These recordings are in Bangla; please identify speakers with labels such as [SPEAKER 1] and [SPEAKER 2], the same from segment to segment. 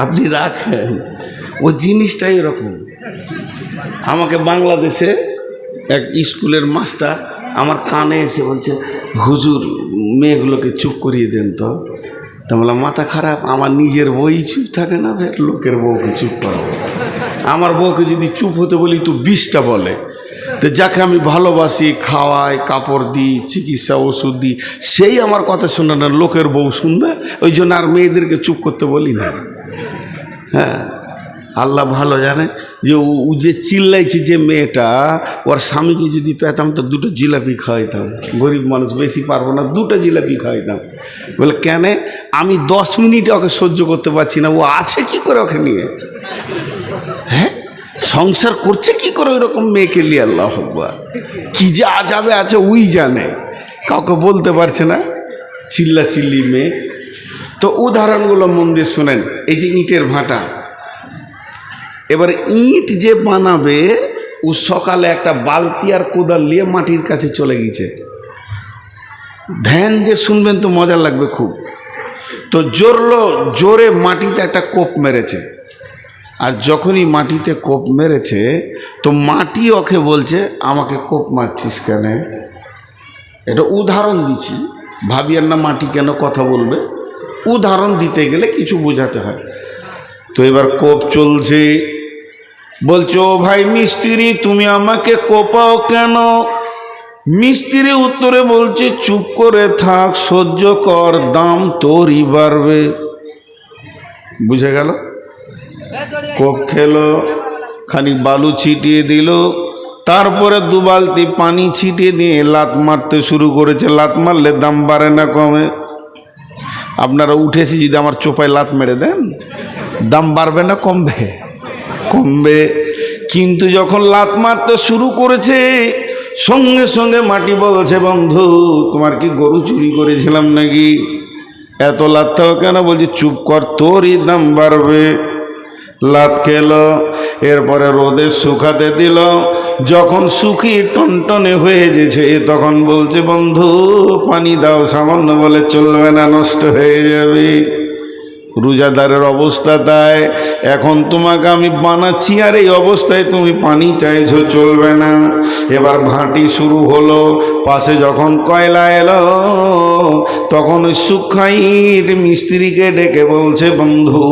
[SPEAKER 1] আপনি রাখেন, ও জিনিসটাই এরকম। আমাকে বাংলাদেশে এক স্কুলের মাস্টার আমার কানে এসে বলছে, হুজুর মেয়েগুলোকে চুপ করিয়ে দেন তো। তা বললাম মাথা খারাপ, আমার নিজের বই চুপ থাকে না, ফের লোকের বউকে চুপ করাবো? আমার বউকে যদি চুপ হতে বলি তো 20টা বলে। তো যাকে আমি ভালোবাসি, খাওয়াই, কাপড় দিই, চিকিৎসা ওষুধ দিই, সেই আমার কথা শুনে না, লোকের বউ শুনবে। ওই জন্য আর মেয়েদেরকে চুপ করতে বলি না। হ্যাঁ, আল্লাহ ভালো জানে যে ও যে চিল্লাইছে, যে মেয়েটা, ওর স্বামীকে যদি পেতাম তো 2টো জিলাপি খাওয়াইতাম। গরিব মানুষ, বেশি পারবো না, 2টো জিলাপি খাওয়াইতাম। বলে কেন? আমি 10 মিনিট ওকে সহ্য করতে পারছি না। ও আছে কি করে ওকে নিয়ে? হ্যাঁ, সংসার করছে কি করে ওইরকম মেয়েকে নিয়ে? আল্লাহ আকবার, কি যে আজাবে আছে ওই জানে, কাউকে বলতে পারছে না। চিল্লা চিল্লি মেয়ে। তো উদাহরণগুলো মন দিয়ে শোনেন। এই যে ইটের ভাটা, এবার ইট যে বানাবে, ও সকালে একটা বালতি আর কোদাল নিয়ে মাটির কাছে চলে গেছে। ধ্যান দিয়ে শুনবেন তো মজা লাগবে খুব। তো জোরে মাটিতে একটা কোপ মেরেছে। আর যখনই মাটিতে কোপ মেরেছে, তো মাটি ওকে বলছে, আমাকে কোপ মারছিস কেন? এটা উদাহরণ দিচ্ছি, ভাবিয়ার না মাটি কেন কথা বলবে। উদাহরণ দিতে গেলে কিছু বোঝাতে হয়। তো এবার কোপ চলছে, বলছো ভাই মিস্ত্রি, তুমি আমাকে কোপাও কেন? মিস্ত্রি উত্তরে বলছে, চুপ করে থাক, সহ্য কর, দাম তোরই বাড়বে। বুঝে গেল? কোপ খেলো, খানিক বালু ছিটিয়ে দিল, তারপরে 2 বালতি পানি ছিটিয়ে দিয়ে লাত মারতে শুরু করেছে। লাত মারলে দাম বাড়ে না কমে? আপনারা উঠেছি যদি আমার চোপায় লাত মেরে দেন, দাম বাড়বে না কমবে? কমবে। কিন্তু যখন লাত মারতে শুরু করেছে, সঙ্গে সঙ্গে মাটি বলছে, বন্ধু তোমার কি গরু চুরি করেছিলাম নাকি? এত লাতটাও কেন? বলছি চুপ কর, তোরই দাম বাড়বে। লাত খেলো, এরপরে রোদে শুকাতে দিল। যখন শুকিয়ে টনটনে হয়ে গেছে, তখন বলছে, বন্ধু পানি দাও সামান্য। বলে চলবে না, নষ্ট হয়ে যাবে। রোজাদারের অবস্থা তাই। এখন তোমাকে আমি বানাচ্ছি, আর এই অবস্থায় তুমি পানি চাইছো, চলবে না। এবার ভাটি শুরু হলো। পাশে যখন কয়লা এলো, তখন ওই সুখাইর মিস্ত্রিকে ডেকে বলছে, বন্ধু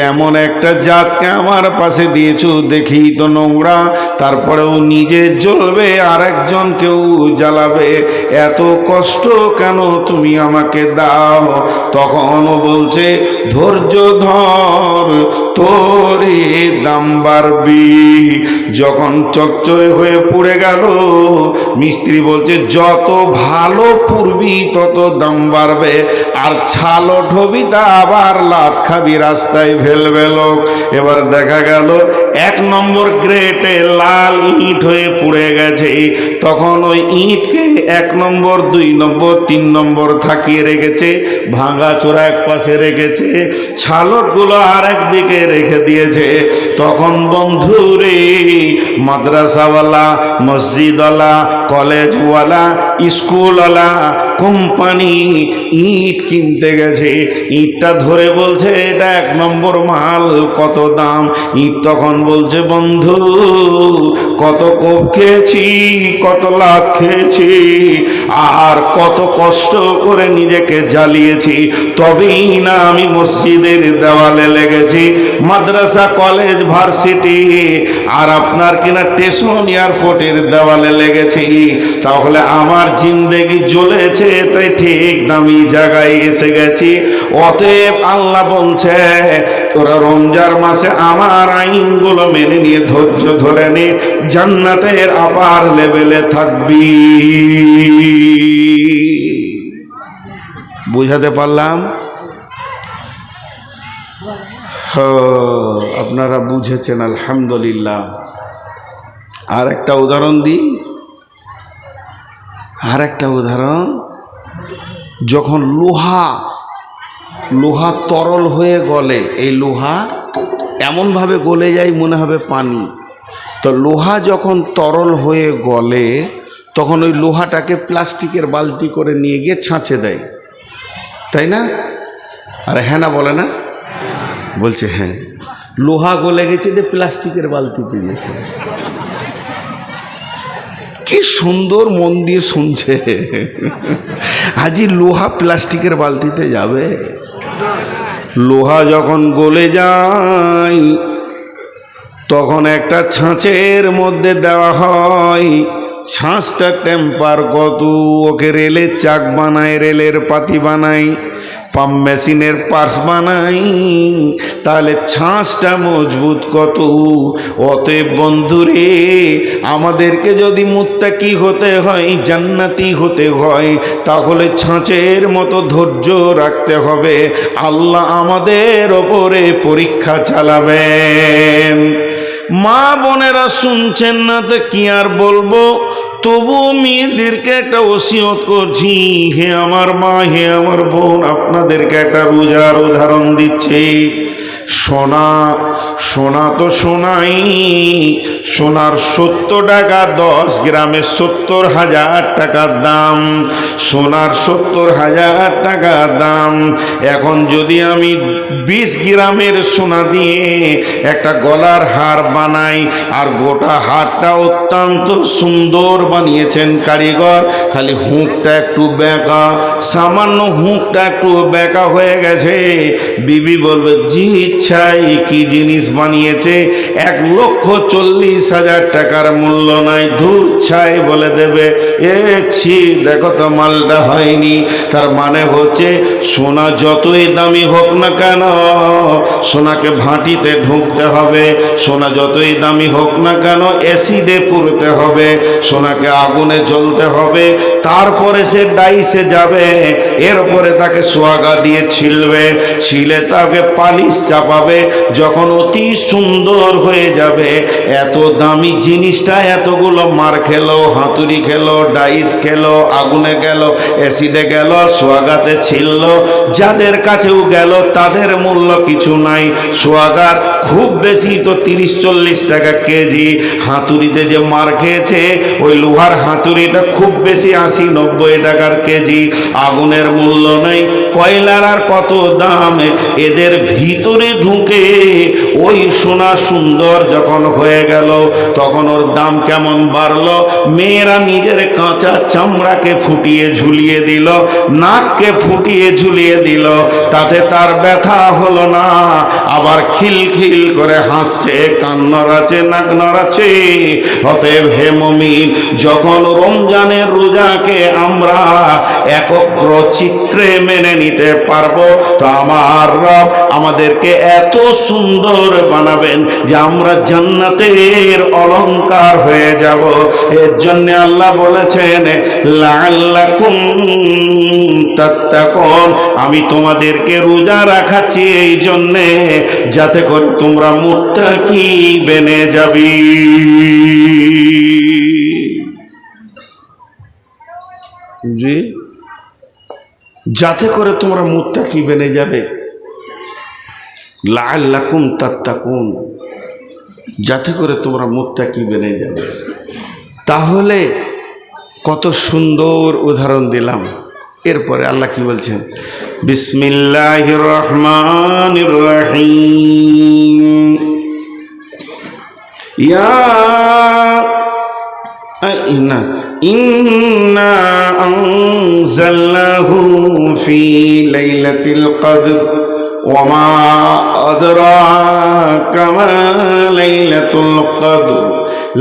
[SPEAKER 1] এমন একটা জাতকে আমার পাশে দিয়েছো, দেখি তো নোংরা, তারপরেও নিজে জ্বলবে আর একজনকেও জ্বালাবে, এত কষ্ট কেন তুমি আমাকে দাও? তখনও বলছে, ধৈর্য ধর, তোরে দাম বাড়বি। যখন চচ্চড়ে হয়ে পুড়ে গেল, মিস্ত্রি বলছে, যত ভালো পুড়বি তত দাম বাড়বে, আর ছালো ঢবি তা আবার লাত খাবি, রাস্তায় ফেলবে লোক। এবার দেখা গেল 1 নম্বর গ্রেটে লাল ইট হয়ে পুড়ে গেছে। তখন ওই ইটকে 1 নম্বর, 2 নম্বর, 3 নম্বর থাকিয়ে রেখেছে, ভাঙা চোরা এক পাশে রেখেছে, ছালটগুলো আর একদিকে রেখে দিয়েছে। তখন বন্ধুরে, মাদ্রাসাওয়ালা, মসজিদওয়ালা, কলেজওয়ালা, স্কুলওয়ালা, কোম্পানি ইট কিনতে গেছে। ইটটা ধরে বলছে, এটা 1 নম্বর মাল, কত দাম? ইট তখন বলছে, বন্ধু কত কোপ খেয়েছি, কত লাত খেয়েছি, আর কত কষ্ট করে নিজেকে জ্বালিয়েছি, তবেই না আমি মসজিদের দেওয়ালে লেগেছি, মাদ্রাসা, কলেজ, ভার্সিটি, আর আপনার কিনা স্টেশন, এয়ারপোর্টের দেওয়ালে লেগেছি। তাহলে আমার জিন্দেগি জ্বলেছে, তাই ঠিক দামি জায়গায় এসে গেছি। অতএব আল্লাহ বলছে, তোরা রমজান মাসে আমার আইনগুলো মেনে নিয়ে ধৈর্য ধরে নে, জান্নাতের আপার লেভেলে থাকবি। বুঝাতে পারলাম? আপনারা বুঝেছেন, আলহামদুলিল্লাহ। আর একটা উদাহরণ দিই, আর একটা উদাহরণ। যখন লোহা তরল হয়ে গলে, এই লোহা এমনভাবে গলে যায় মনে হবে পানি। তো লোহা যখন তরল হয়ে গলে, তখন ওই লোহাটাকে প্লাস্টিকের বালতি করে নিয়ে গিয়ে ছাঁচে দেয়, তাই না? আরে হ্যাঁ না বলে না? বলছে হ্যাঁ। লোহা গলে গেছে, যে প্লাস্টিকের বালতিতে দিয়েছে। কি সুন্দর মন দিয়ে শুনছে। আজি লোহা প্লাস্টিকের বালতিতে যাবে? লোহা যখন গলে যায় তখন একটা ছাঁচের মধ্যে দেওয়া হয়। ছাঁচটা টেম্পার কত, ওকে রেলের চাক বানায়, রেলের পাতি বানাই, পাম্প মেশিনের পার্স বানাই, তাহলে ছাঁচটা মজবুত কত। অতএব বন্ধুরে, আমাদেরকে যদি মুত্তাকি হতে হয়, জান্নাতি হতে হয়, তাহলে ছাঁচের মতো ধৈর্য রাখতে হবে। আল্লাহ আমাদের ওপরে পরীক্ষা চালাবেন। মা বোনেরা শুনছেন না তো কি আর বলবো, তবু মেয়েদেরকে একটা ওসিয়ত করছি। হে আমার মা, হে আমার বোন, আপনাদেরকে একটা রোজার উদাহরণ দিচ্ছি। সোনা, সোনা তো সোনাই, সোনার 70 টাকা 10 গ্রামে 70,000 টাকার দাম। সোনার 70,000 টাকার দাম। এখন যদি আমি 20 গ্রামের সোনা দিয়ে একটা গলার হার বানাই, আর গোটা হারটা অত্যন্ত সুন্দর বানিয়েছেন কারিগর, খালি হুঁকটা একটু বেঁকা, সামান্য হুঁকটা একটু বেঁকা হয়ে গেছে, বিবি বলবে জি ইচ্ছাই কি জিনিস বানিয়েছে, 1,40,000 টাকার মূল্য নাই, ধূর ছাই বলে দেবে। ছি, দেখো তো মালটা হয়নি। তার মানে হচ্ছে সোনা যতই দামি হোক না কেন, সোনাকে ভাটিতে ঢুকতে হবে। সোনা যতই দামি হোক না কেন, অ্যাসিডে পুড়তে হবে, সোনাকে আগুনে জ্বলতে হবে, তারপরে সে ডাইসে যাবে। এরপরে তাকে সোয়াগা দিয়ে ছিলবে, ছিলে তাকে পালিশ চাপাবে। যখন অতি সুন্দর হয়ে যাবে, এত দামি জিনিসটা এতগুলো মার খেলো, হাতুড়ি খেলো, ডাইস খেলো, আগুনে গেল, অ্যাসিডে গেল, সোয়াগাতে ছিল, যাদের কাছেও গেল তাদের মূল্য কিছু নাই। সোয়াগার খুব বেশি তো 30-40 টাকা কেজি। হাতুড়িতে যে মার খেয়েছে, ওই লোহার হাতুড়িটা খুব বেশি 80-90 টাকার কেজি। আগুনের মূল্য নেই। কয়লার আর কত দাম। এদের ভিতরে ঢুকে ওই সোনা সুন্দর যখন হয়ে গেল, তখন ওর দাম কেমন বাড়লো। মেয়েরা নিজের কাঁচা চামড়াকে ফুটিয়ে ঝুলিয়ে দিল, নাককে ফুটিয়ে ঝুলিয়ে দিল, তাতে তার ব্যথা হলো না, আবার খিলখিল করে হাসছে, কান নড়াচ্ছে, নাক নড়াচ্ছে। অতএব হে মুমিন, যখন রমজানের রোজাকে আমরা একগ্র চিত্রে মেনে নিতে পারবো, তো আমার রব আমাদেরকে এত সুন্দর বানাবেন যে আমরা জান্নাতের অলংকার হয়ে যাব। এর জন্য আল্লাহ বলেছেন লাআল্লাকুম তাত্তাকুন, আমি তোমাদেরকে রোজা রাখাচ্ছি এই জন্যে যাতে করে তোমরা মুত্তাকি বেনে যাবি। জি, যাতে করে তোমরা মুত্তাকি বেনে যাবে। লাআল্লাকুম তাত্তাকুন, যাতে করে তোমরা মুত্তাকি বেনে যাবে। তাহলে কত সুন্দর উদাহরণ দিলাম। এরপরে আল্লাহ কি বলছেন? বিসমিল্লাহির রহমানির রহিম। ইন্না আনজালনাহু ফি লাইলাতিল কদর ওয়া মা আদরাকা মা লাইলাতুল কদর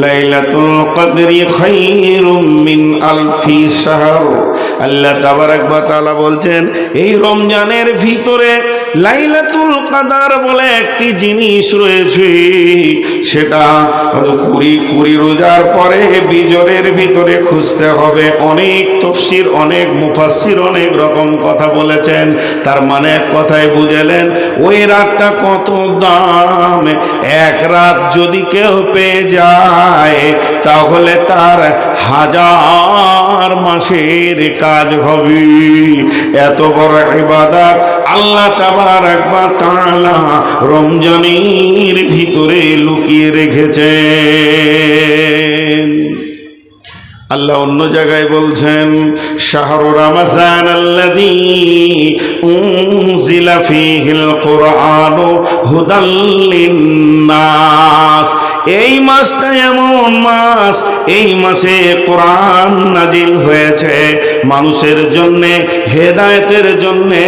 [SPEAKER 1] লাইলাতুল কদরি খায়রুম মিন আলফি শাহর। আল্লাহ তাবারক ওয়া তাআলা বলছেন, এই রমজানের ভিতরে লাইলাতুল কদর বলে একটি জিনিস রয়েছে, সেটা কুড়ি রোজার পরে বিজরের ভিতরে খুঁজতে হবে। অনেক তাফসীর, অনেক মুফাসসির অনেক রকম কথা বলেছেন। তার মানে এক কথায় বুঝলেন, ওই রাতটা কত দাম। এক রাত যদি কেউ পেয়ে যায়, তাহলে তার 1000 মাসের কাজ হবে। এত বড় ইবাদত আল্লাহ তাবারক ওয়া তাআলা রমজানের ভিতরে লুকিয়ে রেখেছেন। আল্লাহ অন্য জায়গায় বলছেন শাহরু রমজান আল্লাযী উনজিলা ফীহিল কুরআনু হুদাল লিন্নাস। এই মাসটা এমন মাস, এই মাসে কোরআন নাজিল হয়েছে মানুষের জন্যে, হেদায়েতের জন্যে।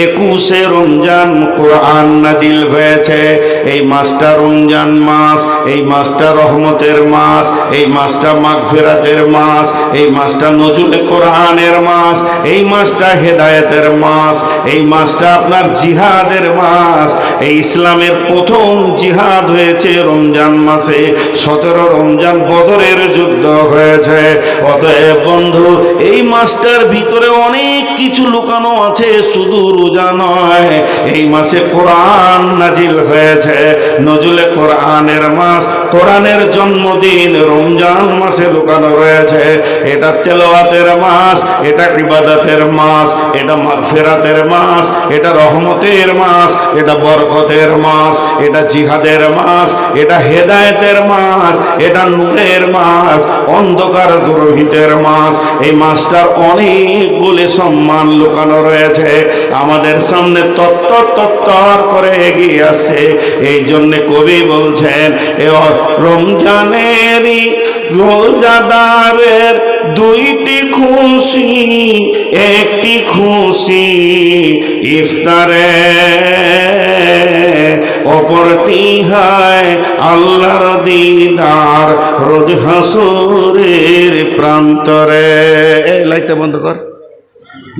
[SPEAKER 1] 21শে রমজান কোরআন নাজিল হয়েছে। এই মাসটা রমজান মাস, এই মাসটা রহমতের মাস, এই মাসটা মাগফিরাতের মাস, এই মাসটা নজুলে কোরআনের মাস, এই মাসটা হেদায়েতের মাস, এই মাসটা আপনার জিহাদের মাস। এই ইসলামের প্রথম জিহাদ হয়েছে রমজান মাসে। 17 রমজান বদরের যুদ্ধ হয়েছে। অতএব বন্ধু, এই মাসটার ভিতরে অনেক কিছু লুকানো আছে, শুধু রোজা নয়। এই মাসে কোরআন নাজিল হয়েছে, নজুলে কোরআনের মাস, কোরআনের জন্মদিন রমজান মাসে লুকানো রয়েছে। এটা তেলাওয়াতের মাস, এটা ইবাদতের মাস, এটা মাগফিরাতের মাস, এটা রহমতের মাস, এটা বরকতের মাস, এটা জিহাদের মাস, এটা হেদায়েতের মাস, এটা নূরের মাস, অন্ধকার দূরীতের মাস। এই মাসটার অনেকগুলি সম্মান লুকানো রয়েছে, আমাদের সামনে তত্তর করে এগিয়ে আসছে। এই জন্য কবি বলছেন, এ রমজানেরই রোজাদারের দুইটি খুশি, একটি খুশি ইফতারে, অপরটি হয় আল্লাহর দিদার রোজ হাসুরের প্রান্তরে। এই লাইটটা বন্ধ কর,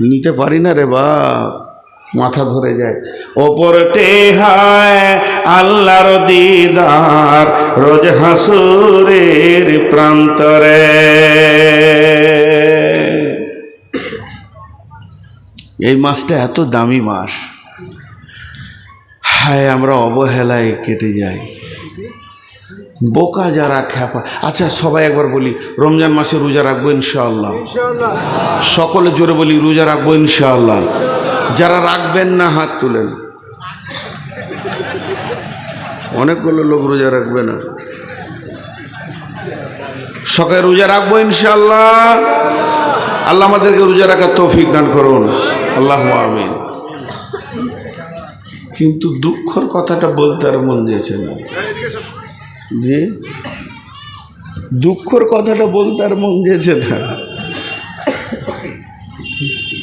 [SPEAKER 1] নিতে পারি না রে বা, মাথা ধরে যায়। অপরটি হয় আল্লাহর দিদার রোজ হাসুরের প্রান্তরে। এই মাসটা এত দামি মাস, হায় আমরা অবহেলায় কেটে যাই। বোকা যারা খ্যাপা। আচ্ছা সবাই একবার বলি, রমজান মাসে রোজা রাখবো ইনশাআল্লাহ। সকলে জোরে বলি, রোজা রাখবো ইনশাআল্লাহ। যারা রাখবেন না হাত তুলেন। অনেকগুলো লোক রোজা রাখবে না। সকালে রোজা রাখবো ইনশাআল্লাহ। আল্লাহ আমাদেরকে রোজা রাখার তৌফিক দান করুন, আল্লাহু আমিন। কিন্তু দুঃখের কথাটা বলতে আর মন দিয়েছে না। জি, দুঃখের কথাটা বলতে আর মন দিয়েছে না।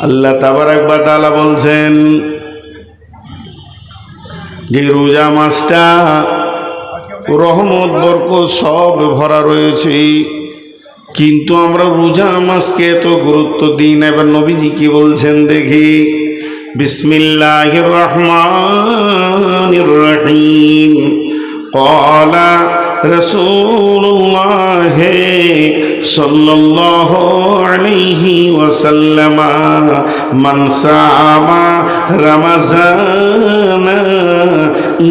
[SPEAKER 1] আল্লাহ তাবারাক ওয়া তাআলা বলছেন যে রোজা মাসটা রহমত বরকত সব ভরা রয়েছে, কিন্তু আমরা রোজা মাসকে এত গুরুত্ব দিই না। এবার নবীজি কি বলছেন দেখি, বিসমিল্লাহির রহমানির রহিম। ক্বালা রাসূলুল্লাহ সাল্লাল্লাহু আলাইহি ওয়াসাল্লাম, মান সামা রমাযানা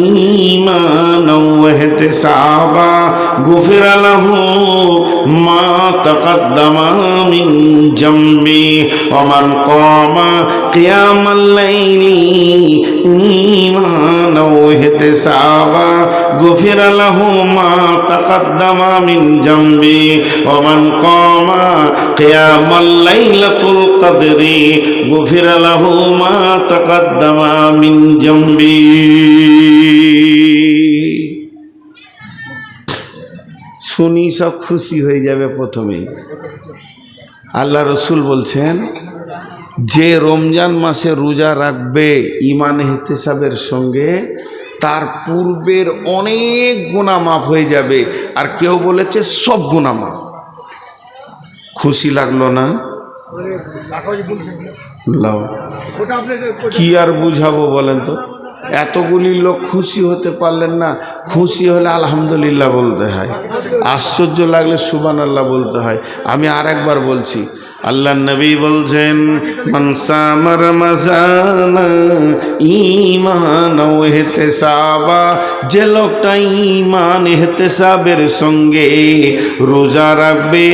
[SPEAKER 1] ঈমানান ওয়া ইহতিসাবা গুফিরা লাহু মা তাকাদ্দামা মিন জামবি ওয়া মান ক্বামা কিয়ামাল লাইলি ঈমানান ওয়া ইহতিসাবা গুফিরা লাহু মা তাকাদ্দামা মিন জামবি ওয়া মান ক্বামা কিয়ামাল লাইলাতুল কদরি গুফিরা লাহু মা তাকাদ্দামা মিন জামবি। শুনি সব খুশি হয়ে যাবে। প্রথমেই আল্লাহ রসুল বলছেন, যে রমজান মাসে রোজা রাখবে ইমান ইহতিসাবের সঙ্গে, তার পূর্বের অনেক গুনাহ মাফ হয়ে যাবে। আর কেউ বলেছে সব গুনাহ মাফ। খুশি লাগলো না? কি আর বুঝাবো বলেন তো? এতগুলি লোক খুশি হতে পারলেন না। খুশি হলে আলহামদুলিল্লাহ বলতে হয়, আশ্চর্য লাগলে সুবহানাল্লাহ বলতে হয়। আমি আর একবার বলছি, আল্লাহ নবী বলছেন, মান সামা রমাযানা ঈমানান ওয়া ইহতিসাবা, যে লোকটা ঈমান ইহতিসাবের সঙ্গে রোজা রাখবে,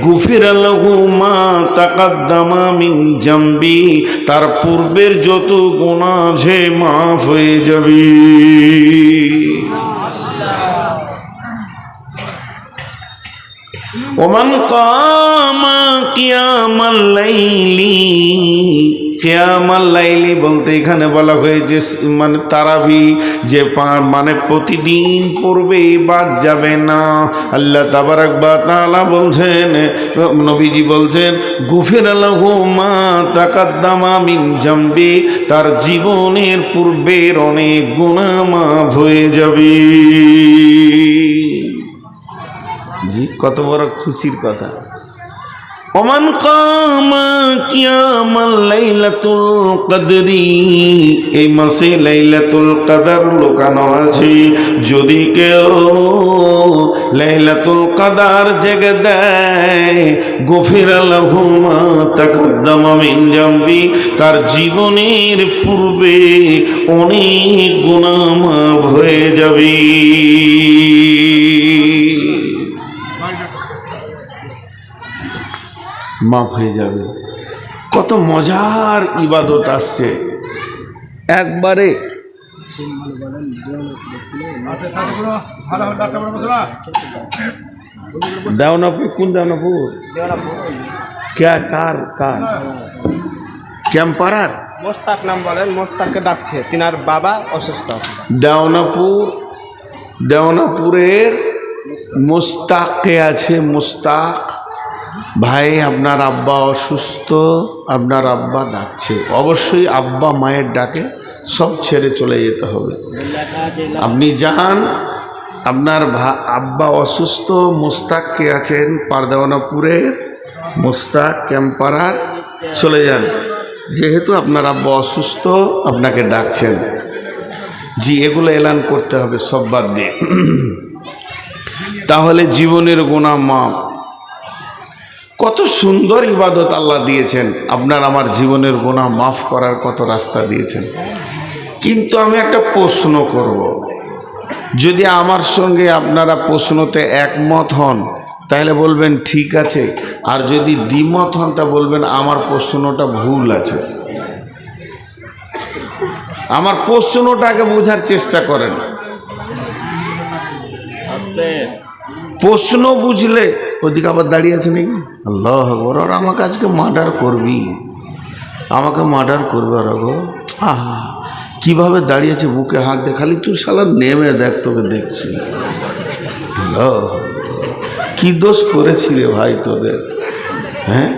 [SPEAKER 1] গুফিরা লাহু মা তাকাদ্দামা মিন জামবি, তার পূর্বের যত গুনাহ আছে মাফ হয়ে যাবে। ওমান কামা কিয়ামাল লাইলি, কিয়ামাল লাইলি বলতে এখানে বলা হয়েছে মানে তারাবি, যে মানে প্রতিদিন পড়বে, বাদ যাবে না। আল্লাহ তাবারাক ওয়া তাআলা বলছেন, নবীজি বলছেন, গুফিরা লাহু মা তাকাদ্দামা মিন জামবি, তার জীবনের পূর্বের অনেক গুনাহ মাফ হয়ে যাবে। জি, কত বড় খুশির কথা। ওমান কামা কিয়ামাল লাইলাতুল কদরি, এই মাসে লাইলাতুল কদর লুকানো আছে। যদি কেউ লাইলাতুল কদর জেগে দেয়, গুফিরা লাহু মা তাকাদ্দামা মিন জামবি, তার জীবনের পূর্বে অনেক গুনাহ মাফ হয়ে যাবে। মাফ হয়ে যাবে। কত মজার ইবাদত আসছে একবারে। দেওনাপুর, কোন দেওনাপুর? কার ক্যাম্পারার
[SPEAKER 2] মোস্তাক নাম বলেন, মোস্তাককে ডাকছে, তিনার বাবা অসুস্থ আছে।
[SPEAKER 1] দেওনাপুরের মুস্তাককে আছে। মুস্তাক ভাই, আপনার আব্বা অসুস্থ, আপনার আব্বা ডাকছে। অবশ্যই আব্বা মায়ের ডাকে সব ছেড়ে চলে যেতে হবে। আপনি যান, আপনার আব্বা অসুস্থ, মুস্তাককে আছেন পারদেওয়ানাপুরের মুস্তাক ক্যাম্পারার, চলে যান। যেহেতু আপনার আব্বা অসুস্থ, আপনাকে ডাকছেন। জি, এগুলো এলান করতে হবে সব বাদ দিয়ে। তাহলে জীবনের গুনাহ মাফ। কত সুন্দর ইবাদত আল্লাহ দিয়েছেন, আপনার আমার জীবনের গুনাহ মাফ করার কত রাস্তা দিয়েছেন। কিন্তু আমি একটা প্রশ্ন করব, যদি আমার সঙ্গে আপনারা প্রশ্নতে একমত হন তাহলে বলবেন ঠিক আছে, আর যদি দ্বিমত হন তা বলবেন আমার প্রশ্নটা ভুল আছে। আমার প্রশ্নটাকে বোঝার চেষ্টা করেন। প্রশ্ন বুঝলে, ওদিকে আবার দাঁড়িয়ে আছে নাকি? আল্লাহ আকবার, আর আমাকে আজকে মার্ডার করবি, আমাকে মার্ডার করবে। আর গো আহা, কীভাবে দাঁড়িয়েছে, বুকে হাত দে, খালি তুই শালা নেমে দেখ, তোকে দেখছি। কি দোষ করেছি রে ভাই তোদের, হ্যাঁ?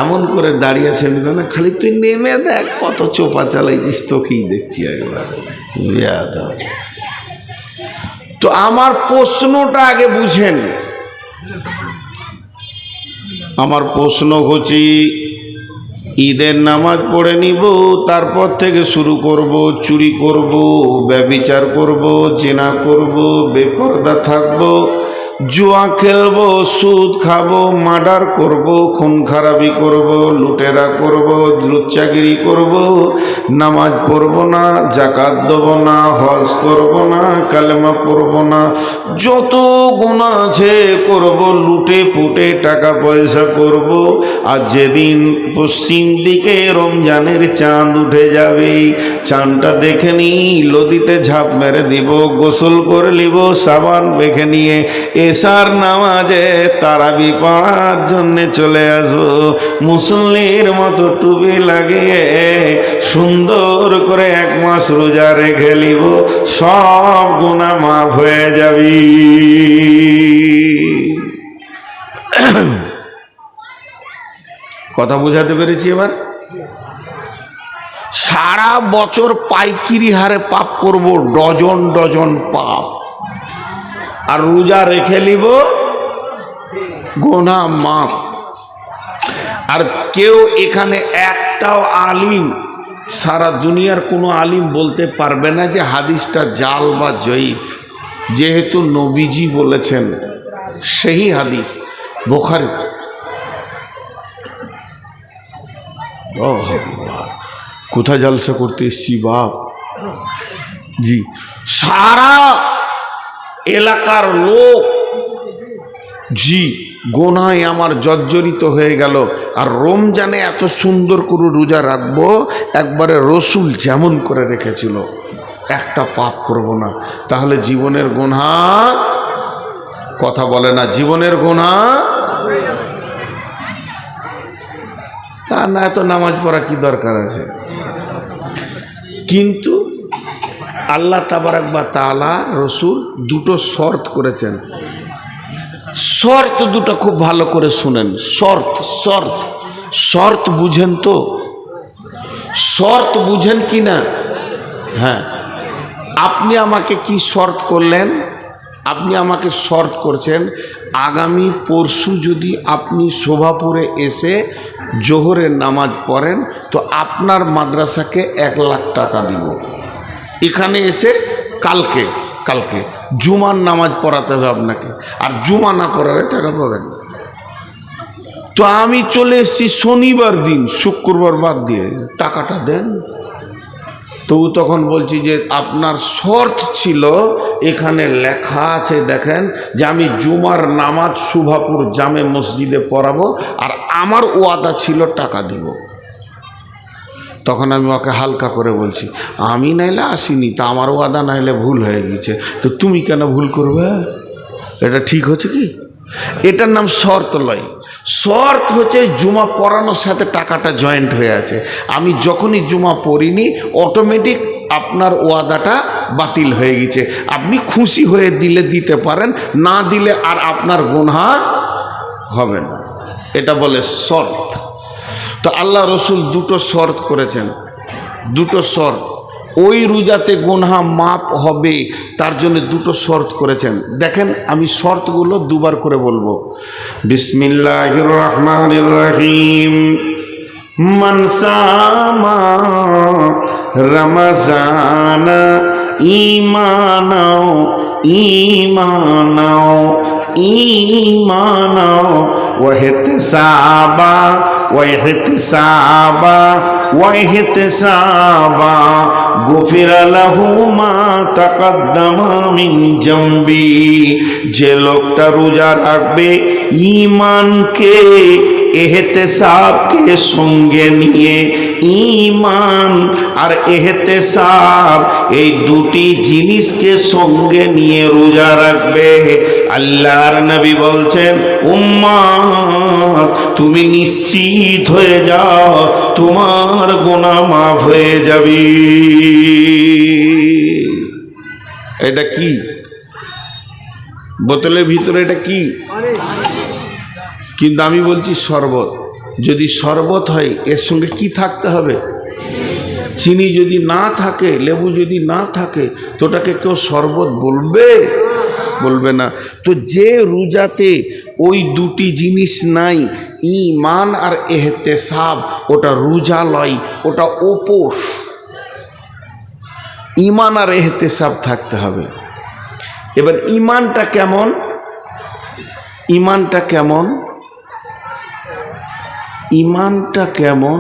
[SPEAKER 1] এমন করে দাঁড়িয়ে আছে, না খালি তুই নেমে দেখ, কত চোপা চালাইছিস, তোকেই দেখছি একবার। তো আমার প্রশ্নটা আগে বুঝেন। আমার প্রশ্ন হচ্ছে, ঈদের নামাজ পড়ে নিব, তারপর থেকে শুরু করব, চুরি করব, ব্যভিচার করব, জেনা করব, বেপরদা থাকব, জুয়া খেলবো, সুদ খাবো, মার্ডার করব, খুন খারাপি করব, লুটেরা করব, লুচ্চাগিরি করব, নামাজ পড়ব না, জাকাত দেব না, হজ করব না, কালেমা পড়ব না, যত গুনাহ আছে করব, লুটে পুটে টাকা পয়সা করব। আর যেদিন পশ্চিম দিকে রমজানের চাঁদ উঠে যাবে, চাঁদটা দেখে নি, নদীতে ঝাঁপ মেরে দিব, গোসল করে নিব, সাবান মেখে নিয়ে এশার নামাজে তারাবি পড়ার জন্য চলে আসবো। মুসল্লির মতো টুপি লাগিয়ে সুন্দর করে 1 মাস রোজা রেখে নিব, সব গুনাহ মাফ হয়ে যাবি। কথা বুঝাতে পেরেছি এবার? সারা বছর পাইকিরি হারে পাপ করব, ডজন ডজন পাপ, আর রোজা রেখে নিব, গুনাহ মাফ। আর কেউ এখানে একটাও আলিম, সারা দুনিয়ার কোনো আলিম বলতে পারবে না যে হাদিসটা জাল বা জয়ীফ, যেহেতু নবীজি বলেছেন, সেই হাদিস বুখারী। কোথায় জলসা করতে এসছি বাপ? জি, সারা এলাকার লোক, জি, গোনায় আমার জর্জরিত হয়ে গেল। আর রমজানে এত সুন্দর করে রোজা রাখবো, একবারে রসুল যেমন করে রেখেছিল, একটা পাপ করব না। তাহলে জীবনের গুনাহ কথা বলে না, জীবনের গুনাহ। তা না এত নামাজ পড়া কি দরকার আছে? কিন্তু আল্লাহ তাবারাক বা তাআলা রসুল দুটো শর্ত করেছেন। শর্ত দুটো খুব ভালো করে শুনেন। শর্ত শর্ত শর্ত বুঝেন তো? শর্ত বুঝেন কি না? হ্যাঁ, আপনি আমাকে কি শর্ত করলেন? আপনি আমাকে শর্ত করছেন আগামী পরশু যদি আপনি শোভাপুরে এসে জোহরের নামাজ পড়েন তো আপনার মাদ্রাসাকে 1 লাখ টাকা দিব। এখানে এসে কালকে কালকে জুমার নামাজ পড়াতে হবে আপনাকে, আর জুমা না পড়ালে টাকা পাবেন না। তো আমি চলে এসেছি শনিবার দিন, শুক্রবার বাদ দিয়ে, টাকাটা দেন। তবু তখন বলছি যে আপনার শর্ত ছিল, এখানে লেখা আছে দেখেন, যে আমি জুমার নামাজ শোভাপুর জামে মসজিদে পড়াবো, আর আমার ওয়াদা ছিল টাকা দিব। তখন আমি ওকে হালকা করে বলছি, আমি নাইলে আসিনি, তা আমার ওয়াদা নাইলে ভুল হয়ে গেছে, তো তুমি কেন ভুল করবে? এটা ঠিক হচ্ছে কি? এটার নাম শর্ত লয়। শর্ত হচ্ছে জুমা পড়ানোর সাথে টাকাটা জয়েন্ট হয়ে আছে। আমি যখনই জুমা পড়িনি অটোমেটিক আপনার ওয়াদাটা বাতিল হয়ে গেছে। আপনি খুশি হয়ে দিলে দিতে পারেন, না দিলে আর আপনার গুনাহ হবে না। এটা বলে শর্ত। তো আল্লাহ রসুল দুটো শর্ত করেছেন, দুটো শর্ত। ওই রোজাতে গুনাহ মাপ হবে তার জন্য দুটো শর্ত করেছেন। দেখেন আমি শর্তগুলো দুবার করে বলবো। বিসমিল্লাহির রহমানির রহিম। মান সামা রমজান ঈমানাও ঈমানাও ঈমানাও ওয়াহতিসাবা ওয়াহতিসাবা ওয়াহতিসাবা গুফিরা লাহু মা তাকাদ্দামা মিন জামবি। যে লোকটা রোজা রাখবে ঈমানকে এহতেসাবকে সঙ্গে নিয়ে, ঈমান আর এহতেসাব এই দুটি জিনিসকে সঙ্গে নিয়ে রোজা রাখবে। আল্লাহর নবী বলছেন, উম্মত তুমি নিশ্চিত হয়ে যাও, তোমার গুনাহ মাফ হয়ে যাবে। এটা কি বোতলের ভিতরে? এটা কি? কিন্তু আমি বলছি শরবত। যদি শরবত হয় এর সঙ্গে কি থাকতে হবে? চিনি যদি না থাকে, লেবু যদি না থাকে, তো ওটাকে কেউ শরবত বলবে? বলবে না। তো যে রোজাতে ওই দুটি জিনিস নাই, ঈমান আর এহতেসাব, ওটা রোজা লয়, ওটা উপোস। ঈমান আর এহতেসাব থাকতে হবে। এবার ঈমানটা কেমন? ঈমানটা কেমন? ঈমানটা কেমন?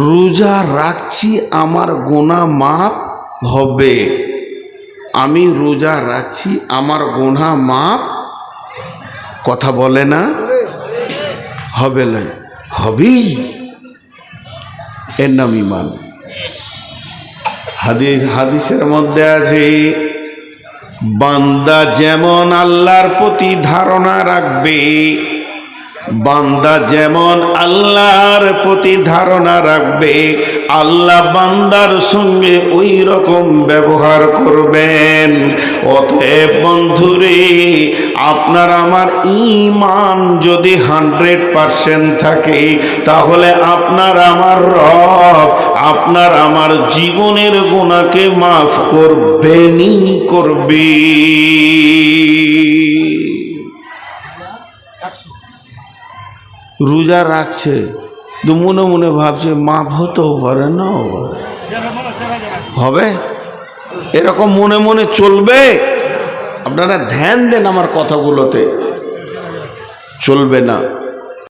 [SPEAKER 1] রোজা রাখছি আমার গুনাহ মাফ হবে। আমি রোজা রাখছি আমার গুনাহ মাফ, কথা বলে না? হবে না, হবেই। এর নাম ঈমান। হাদিসের মধ্যে আছে, বান্দা যেমন আল্লাহর প্রতি ধারণা রাখবে, বান্দা যেমন আল্লাহর প্রতি ধারণা রাখবে, আল্লাহ বান্দার সঙ্গে ওই রকম ব্যবহার করবেন। অতএব বন্ধুরে, আপনার আমার ঈমান যদি 100% থাকে, তাহলে আপনার আমার রব আপনার আমার জীবনের গুনাহকে মাফ করবেনই করবে। রোজা রাখছে তো মনে মনে ভাবছে মাফ হতেও পারে, না হবে, এরকম মনে মনে চলবে। আপনারা ধ্যান দেন আমার কথাগুলোতে, চলবে না।